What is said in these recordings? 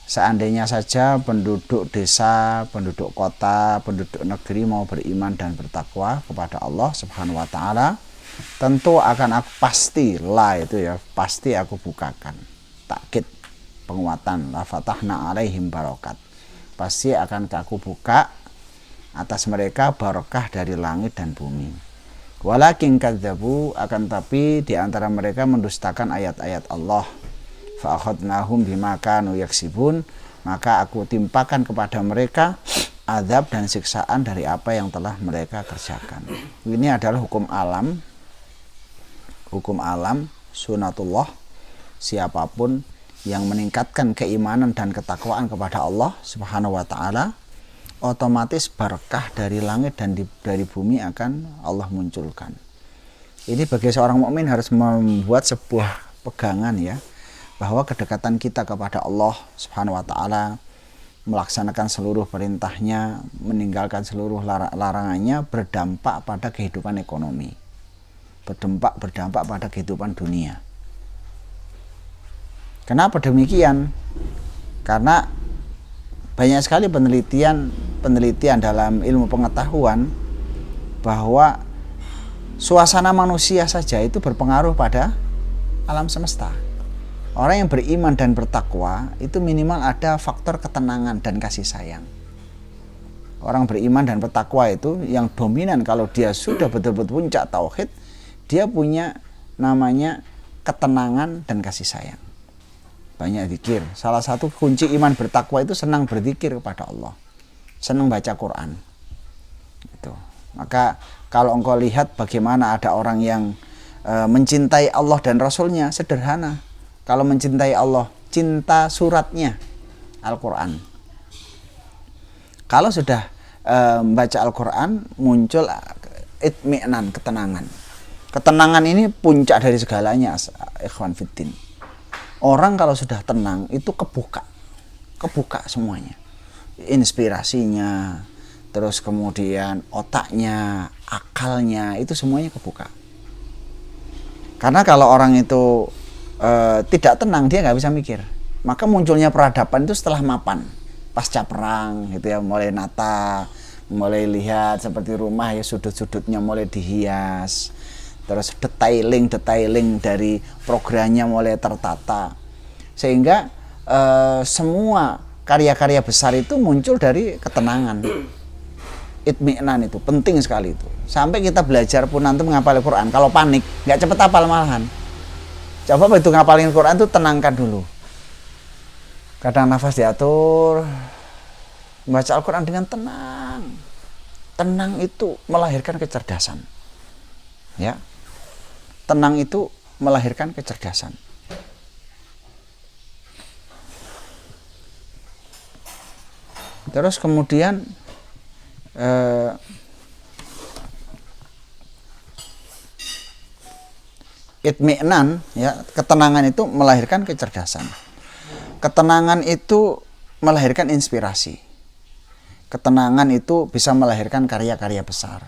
Seandainya saja penduduk desa, penduduk kota, penduduk negeri mau beriman dan bertakwa kepada Allah Subhanahu wa taala, tentu akan aku pasti aku bukakan. Takkid, penguatan, la fatahna alaihim barokat. Pasti akan aku buka atas mereka barokah dari langit dan bumi. Walakin kadzabu, akan tapi di antara mereka mendustakan ayat-ayat Allah. Fa akhadnahum bima kanu yaksibun, maka aku timpakan kepada mereka azab dan siksaan dari apa yang telah mereka kerjakan. Ini adalah hukum alam sunatullah. Siapapun yang meningkatkan keimanan dan ketakwaan kepada Allah Subhanahu wa taala, otomatis berkah dari langit dan dari bumi akan Allah munculkan. Ini bagi seorang mukmin harus membuat sebuah pegangan ya, bahwa kedekatan kita kepada Allah Subhanahu wa taala, melaksanakan seluruh perintahnya, meninggalkan seluruh larangannya, berdampak pada kehidupan ekonomi, berdampak pada kehidupan dunia. Kenapa demikian? Karena banyak sekali penelitian dalam ilmu pengetahuan bahwa suasana manusia saja itu berpengaruh pada alam semesta. Orang yang beriman dan bertakwa itu minimal ada faktor ketenangan dan kasih sayang. Orang beriman dan bertakwa itu yang dominan, kalau dia sudah betul-betul puncak tauhid, dia punya namanya ketenangan dan kasih sayang. Banyak zikir. Salah satu kunci iman bertakwa itu senang berzikir kepada Allah, senang baca Quran. Itu. Maka kalau engkau lihat bagaimana ada orang yang mencintai Allah dan Rasulnya, sederhana. Kalau mencintai Allah, cinta suratnya Al-Quran. Kalau sudah membaca Al-Quran, muncul itmi'nan, ketenangan. Ketenangan ini puncak dari segalanya, ikhwan fiddin. Orang kalau sudah tenang itu kebuka semuanya. Inspirasinya, terus kemudian otaknya, akalnya, itu semuanya kebuka. Karena kalau orang itu tidak tenang, dia nggak bisa mikir. Maka munculnya peradaban itu setelah mapan, pasca perang gitu ya, mulai nata, mulai lihat seperti rumah ya, sudut-sudutnya mulai dihias, terus detailing dari programnya mulai tertata, sehingga semua karya-karya besar itu muncul dari ketenangan. Itmi'nan itu penting sekali itu. Sampai kita belajar pun nanti menghafal Al-Quran, kalau panik nggak cepet hafal malahan. Coba begitu ngapalin Quran itu tenangkan dulu. Kadang nafas diatur, membaca Al-Quran dengan tenang. Tenang itu melahirkan kecerdasan. Ya. Tenang itu melahirkan kecerdasan. Terus kemudian itmi'nan ya, ketenangan itu melahirkan kecerdasan. Ketenangan itu melahirkan inspirasi. Ketenangan itu bisa melahirkan karya-karya besar.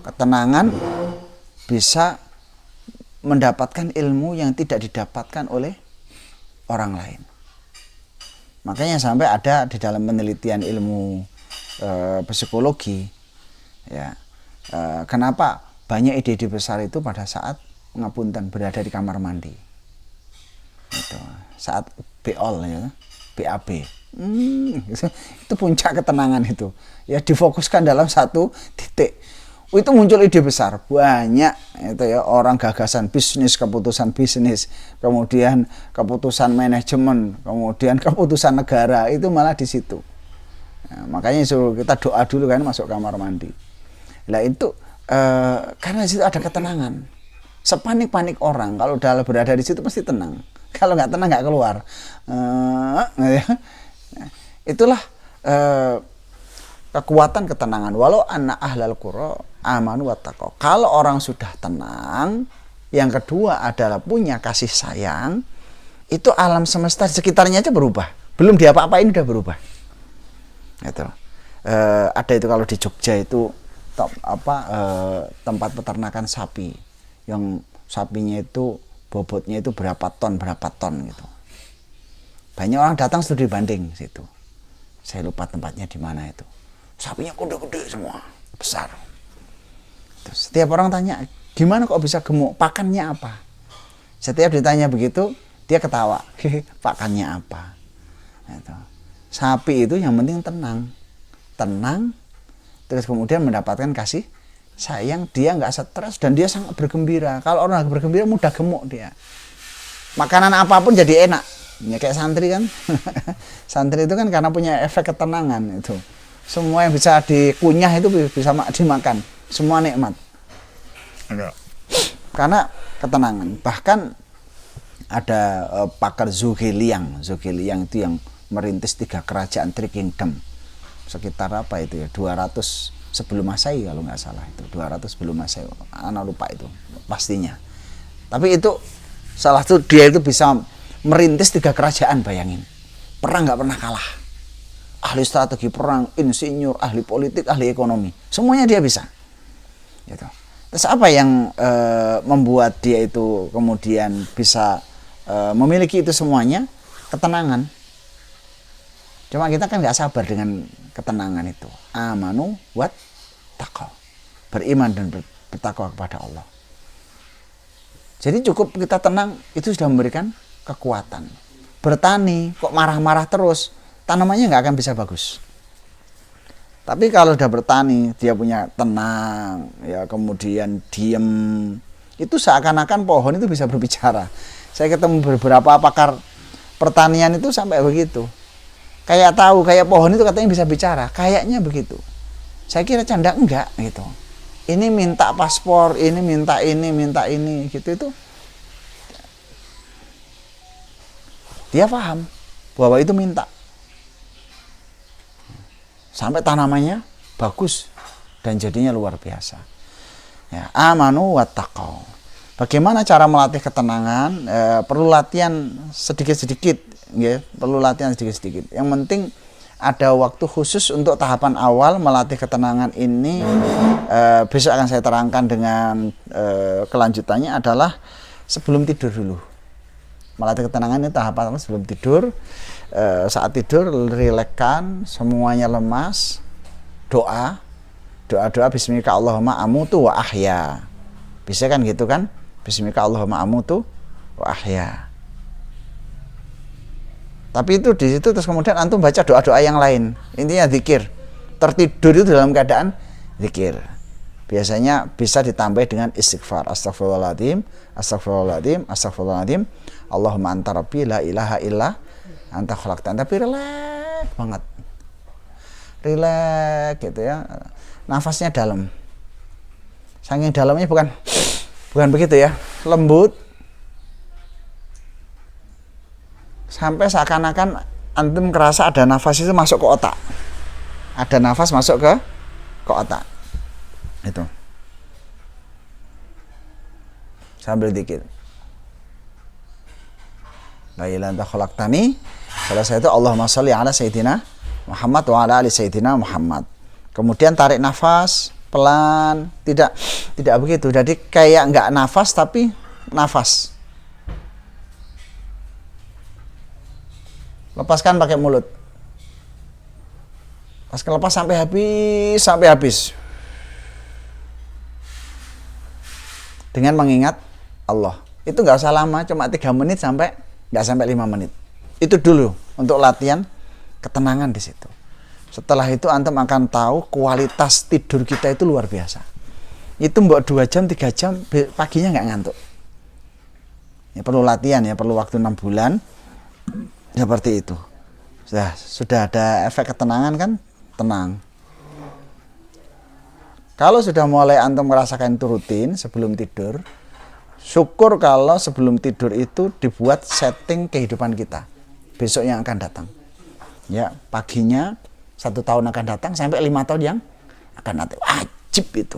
Ketenangan bisa mendapatkan ilmu yang tidak didapatkan oleh orang lain. Makanya sampai ada di dalam penelitian ilmu psikologi ya, kenapa banyak ide-ide besar itu pada saat ngapunten berada di kamar mandi. Itu, saat beol ya, BAB. Itu puncak ketenangan itu. Ya, difokuskan dalam satu titik. Itu muncul ide besar, banyak itu ya, orang gagasan bisnis, keputusan bisnis, kemudian keputusan manajemen, kemudian keputusan negara, itu malah di situ. Nah, makanya suruh kita doa dulu kan masuk kamar mandi. Lah itu karena di situ ada ketenangan. Sepanik-panik orang kalau udah berada di situ pasti tenang. Kalau nggak tenang nggak keluar. Itulah kekuatan ketenangan. Walau anna ahlal qura amanu wattaqau. Kalau orang sudah tenang, yang kedua adalah punya kasih sayang, itu alam semesta di sekitarnya aja berubah. Belum diapa-apain udah berubah. Itu. Ada itu kalau di Jogja itu tempat peternakan sapi, yang sapinya itu bobotnya itu berapa ton gitu. Banyak orang datang studi banding situ. Saya lupa tempatnya di mana itu. Sapinya gede-gede semua, besar. Terus setiap orang tanya, gimana kok bisa gemuk? Pakannya apa? Setiap ditanya begitu, dia ketawa. Pakannya apa? Itu. Sapi itu yang penting tenang, terus kemudian mendapatkan kasih sayang, dia nggak stres dan dia sangat bergembira. Kalau orang bergembira mudah gemuk dia. Makanan apapun jadi enak. Ya kayak santri kan. Santri itu kan karena punya efek ketenangan itu. Semua yang bisa dikunyah itu bisa dimakan. Semua nikmat. Karena ketenangan. Bahkan ada pakar Zhuge-Liang. Zhuge-Liang itu yang merintis 3 kerajaan Three Kingdom. Sekitar apa itu ya? 200 sebelum Masehi kalau nggak salah itu. 200 sebelum Masehi. Anak lupa itu pastinya. Tapi itu salah satu dia itu bisa merintis 3 kerajaan, bayangin. Perang nggak pernah kalah. Ahli strategi perang, insinyur, ahli politik, ahli ekonomi. Semuanya dia bisa. Gitu. Terus apa yang membuat dia itu kemudian bisa memiliki itu semuanya? Ketenangan. Cuma kita kan nggak sabar dengan ketenangan itu. Amanu wat taqwa. Beriman dan bertakwa kepada Allah. Jadi cukup kita tenang, itu sudah memberikan kekuatan. Bertani kok marah-marah terus, tanamannya nggak akan bisa bagus. Tapi kalau sudah bertani, dia punya tenang, ya kemudian diem, itu seakan-akan pohon itu bisa berbicara. Saya ketemu beberapa pakar pertanian itu sampai begitu. Kayak tahu, kayak pohon itu katanya bisa bicara, kayaknya begitu. Saya kira canda enggak gitu. Ini minta paspor, ini minta ini gitu itu. Dia paham bahwa itu minta. Sampai tanamannya bagus dan jadinya luar biasa. Ya, amanu wattaqau. Bagaimana cara melatih ketenangan? Perlu latihan sedikit-sedikit, ya, perlu latihan sedikit-sedikit. Yang penting ada waktu khusus untuk tahapan awal melatih ketenangan ini. Besok akan saya terangkan dengan kelanjutannya adalah sebelum tidur dulu. Melatih ketenangan ini tahapan sebelum tidur. Saat tidur rilekskan, semuanya lemas, doa bismika Allahumma amutu wa ahya. Bisa kan gitu kan? Bismika Allahumma amutu wa ahya. Tapi itu di situ terus kemudian antum baca doa-doa yang lain. Intinya zikir. Tertidur itu dalam keadaan zikir. Biasanya bisa ditambah dengan istighfar. Astagfirullahaladzim, astagfirullahaladzim, astagfirullahaladzim. Allahumma anta rabbi la ilaha illa anta khalaqtani. Tapi rileks banget. Rileks gitu ya. Nafasnya dalam. Saking dalamnya bukan begitu ya. Lembut. Sampai seakan-akan antum kerasa ada nafas itu masuk ke otak. Ada nafas masuk ke otak. Itu. Sambil dikit. La ilaha illa anta khalaqtani. Selesai itu Allahumma sholli ala sayyidina Muhammad wa ala ali sayyidina Muhammad. Kemudian tarik nafas pelan, tidak begitu. Jadi kayak enggak nafas tapi nafas. Lepaskan pakai mulut. Pas kelepas sampai habis. Dengan mengingat Allah. Itu nggak usah lama, cuma 3 menit nggak sampai 5 menit. Itu dulu untuk latihan ketenangan di situ. Setelah itu antum akan tahu kualitas tidur kita itu luar biasa. Itu mbok 2 jam, 3 jam paginya nggak ngantuk. Ya perlu latihan ya, perlu waktu 6 bulan. Seperti itu. Sudah ada efek ketenangan kan? Tenang. Kalau sudah mulai antum merasakan itu rutin sebelum tidur, syukur kalau sebelum tidur itu dibuat setting kehidupan kita. Besok yang akan datang. Ya, paginya 1 tahun akan datang sampai 5 tahun yang akan datang. Wajib itu.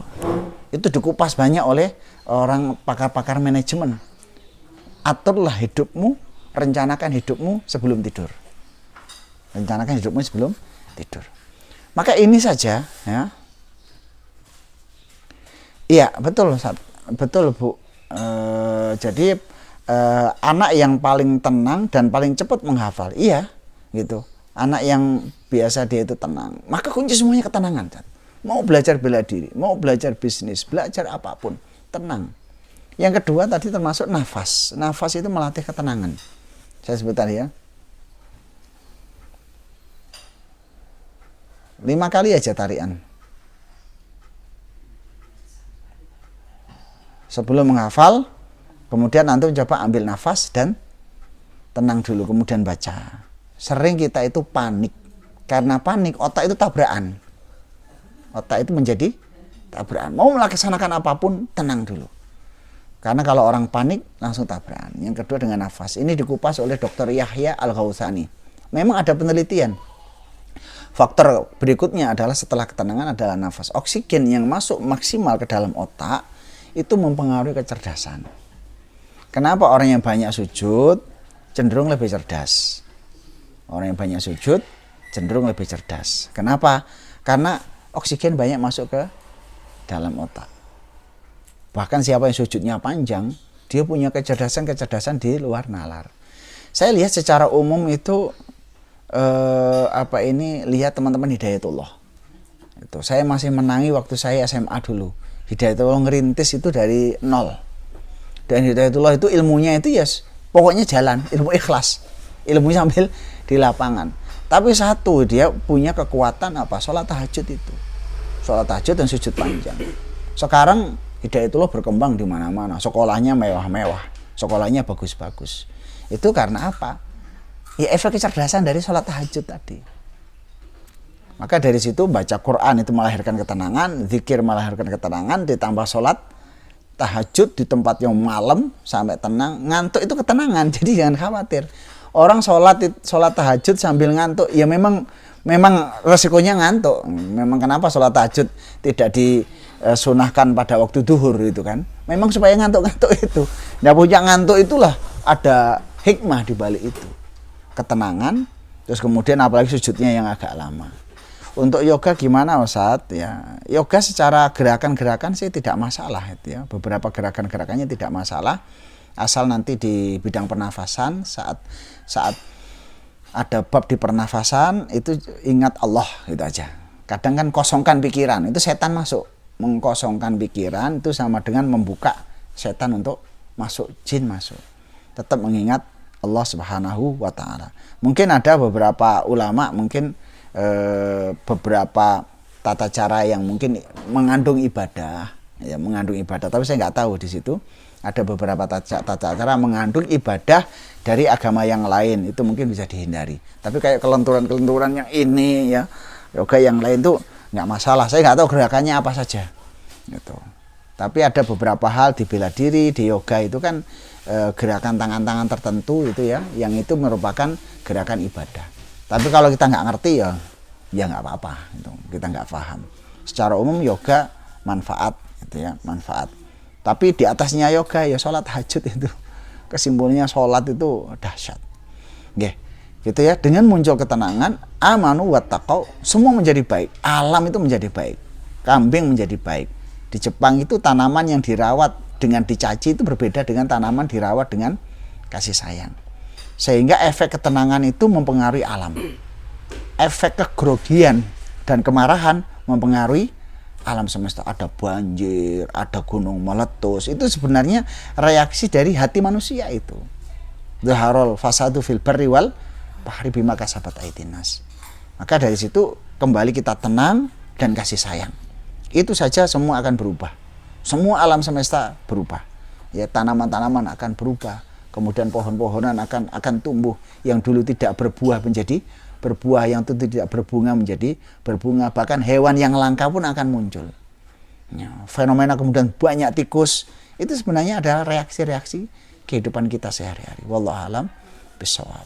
Itu dikupas banyak oleh orang pakar-pakar manajemen. Aturlah hidupmu, rencanakan hidupmu sebelum tidur. Rencanakan hidupmu sebelum tidur. Maka ini saja, ya. Iya, betul Bu. Jadi anak yang paling tenang dan paling cepat menghafal. Iya, gitu. Anak yang biasa dia itu tenang. Maka kunci semuanya ketenangan. Mau belajar bela diri, mau belajar bisnis, belajar apapun, tenang. Yang kedua tadi termasuk nafas. Nafas itu melatih ketenangan. Saya sebut tadi ya. 5 kali aja tarian. Sebelum menghafal, kemudian nanti coba ambil nafas dan tenang dulu, kemudian baca. Sering kita itu panik. Karena panik, otak itu tabrakan. Otak itu menjadi tabrakan. Mau melaksanakan apapun, tenang dulu. Karena kalau orang panik, langsung tabrakan. Yang kedua dengan nafas. Ini dikupas oleh Dr. Yahya Al-Ghautsani. Memang ada penelitian. Faktor berikutnya adalah setelah ketenangan adalah nafas. Oksigen yang masuk maksimal ke dalam otak, itu mempengaruhi kecerdasan. Kenapa orang yang banyak sujud cenderung lebih cerdas? Orang yang banyak sujud cenderung lebih cerdas. Kenapa? Karena oksigen banyak masuk ke dalam otak. Bahkan siapa yang sujudnya panjang, dia punya kecerdasan di luar nalar. Saya lihat secara umum itu lihat teman-teman Hidayatullah. Itu saya masih menangi waktu saya SMA dulu. Hidayatullah ngerintis itu dari nol. Dan Hidayatullah itu ilmunya itu pokoknya jalan, ilmu ikhlas. Ilmu sambil di lapangan. Tapi satu, dia punya kekuatan sholat tahajud itu. Sholat tahajud dan sujud panjang. Sekarang Hidayatullah berkembang di mana-mana. Sekolahnya mewah-mewah. Sekolahnya bagus-bagus. Itu karena apa? Ya efek kecerdasan dari sholat tahajud tadi. Maka dari situ baca Quran itu melahirkan ketenangan, zikir melahirkan ketenangan, ditambah sholat tahajud di tempat yang malam sampai tenang, ngantuk itu ketenangan. Jadi jangan khawatir. Orang sholat tahajud sambil ngantuk, ya memang resikonya ngantuk. Memang kenapa sholat tahajud tidak disunahkan pada waktu duhur itu kan? Memang supaya ngantuk-ngantuk itu. Nah punya ngantuk itulah ada hikmah di balik itu. Ketenangan, terus kemudian apalagi sujudnya yang agak lama. Untuk yoga gimana Ustadz? Ya, yoga secara gerakan-gerakan sih tidak masalah itu ya. Beberapa gerakan-gerakannya tidak masalah, asal nanti di bidang pernafasan saat ada bab di pernafasan itu ingat Allah gitu aja. Kadang kan kosongkan pikiran, itu setan masuk. Mengkosongkan pikiran itu sama dengan membuka setan untuk masuk, jin masuk. Tetap mengingat Allah Subhanahu wa Ta'ala. Mungkin ada beberapa ulama mungkin beberapa tata cara yang mungkin mengandung ibadah, ya mengandung ibadah. Tapi saya nggak tahu di situ ada beberapa tata cara mengandung ibadah dari agama yang lain, itu mungkin bisa dihindari. Tapi kayak kelenturan-kelenturan yang ini ya, yoga yang lain tuh nggak masalah. Saya nggak tahu gerakannya apa saja, gitu. Tapi ada beberapa hal di bela diri, di yoga itu kan gerakan tangan-tangan tertentu itu ya, yang itu merupakan gerakan ibadah. Tapi kalau kita nggak ngerti ya nggak apa-apa, gitu. Kita nggak paham. Secara umum yoga manfaat, gitu ya, manfaat. Tapi di atasnya yoga ya sholat tahajud itu. Kesimpulannya sholat itu dahsyat. Nggih, gitu ya. Dengan muncul ketenangan, amanu wattaqau, semua menjadi baik. Alam itu menjadi baik. Kambing menjadi baik. Di Jepang itu tanaman yang dirawat dengan dicaci itu berbeda dengan tanaman dirawat dengan kasih sayang. Sehingga efek ketenangan itu mempengaruhi alam. Efek kegrogian dan kemarahan mempengaruhi alam semesta. Ada banjir, ada gunung meletus. Itu sebenarnya reaksi dari hati manusia itu. Dhaharul fasadu fil barri wal bahri bima kasabat aydin nas. Maka dari situ kembali kita tenang dan kasih sayang. Itu saja semua akan berubah. Semua alam semesta berubah. Ya, tanaman-tanaman akan berubah. Kemudian pohon-pohonan akan tumbuh. Yang dulu tidak berbuah menjadi berbuah, yang itu tidak berbunga menjadi berbunga. Bahkan hewan yang langka pun akan muncul. Ya, fenomena kemudian banyak tikus, itu sebenarnya adalah reaksi-reaksi kehidupan kita sehari-hari. Wallahu a'lam bishawab.